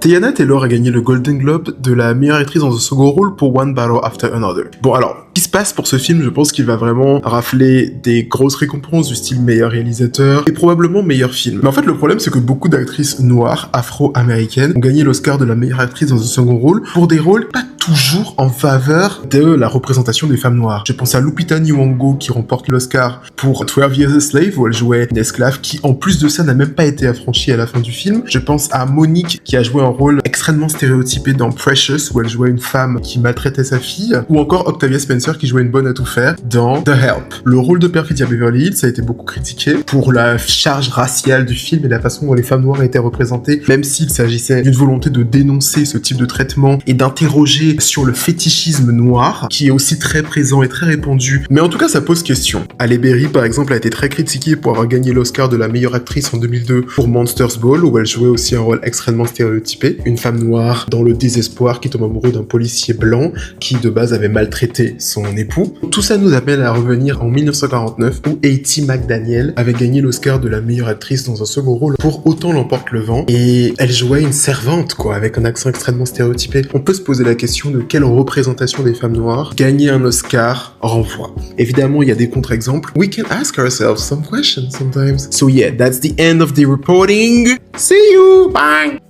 Teyana Taylor a gagné le Golden Globe de la meilleure actrice dans un second rôle pour One Battle After Another. Bon alors, ce qui se passe pour ce film, je pense qu'il va vraiment rafler des grosses récompenses du style meilleur réalisateur et probablement meilleur film. Mais en fait, le problème, c'est que beaucoup d'actrices noires, afro-américaines, ont gagné l'Oscar de la meilleure actrice dans un second rôle pour des rôles pas toujours en faveur de la représentation des femmes noires. Je pense à Lupita Nyong'o qui remporte l'Oscar pour 12 Years a Slave où elle jouait une esclave qui, en plus de ça, n'a même pas été affranchie à la fin du film. Je pense à Monique qui a joué un rôle extrêmement stéréotypé dans Precious où elle jouait une femme qui maltraitait sa fille, ou encore Octavia Spencer qui jouait une bonne à tout faire dans The Help. Le rôle de Perfectia Beverly Hills a été beaucoup critiqué pour la charge raciale du film et la façon dont les femmes noires étaient représentées, même s'il s'agissait d'une volonté de dénoncer ce type de traitement et d'interroger sur le fétichisme noir, qui est aussi très présent et très répandu. Mais en tout cas, ça pose question. Halle Berry, par exemple, a été très critiquée pour avoir gagné l'Oscar de la meilleure actrice en 2002 pour Monsters Ball, où elle jouait aussi un rôle extrêmement stéréotypé. Une femme noire dans le désespoir qui tombe amoureux d'un policier blanc qui, de base, avait maltraité son époux. Tout ça nous appelle à revenir en 1949, où Hattie McDaniel avait gagné l'Oscar de la meilleure actrice dans un second rôle pour Autant l'emporte le vent. Et elle jouait une servante, quoi, avec un accent extrêmement stéréotypé. On peut se poser la question de quelle représentation des femmes noires gagner un Oscar renvoie. Évidemment, il y a des contre-exemples. We can ask ourselves some questions sometimes. So yeah, that's the end of the reporting. See you! Bye!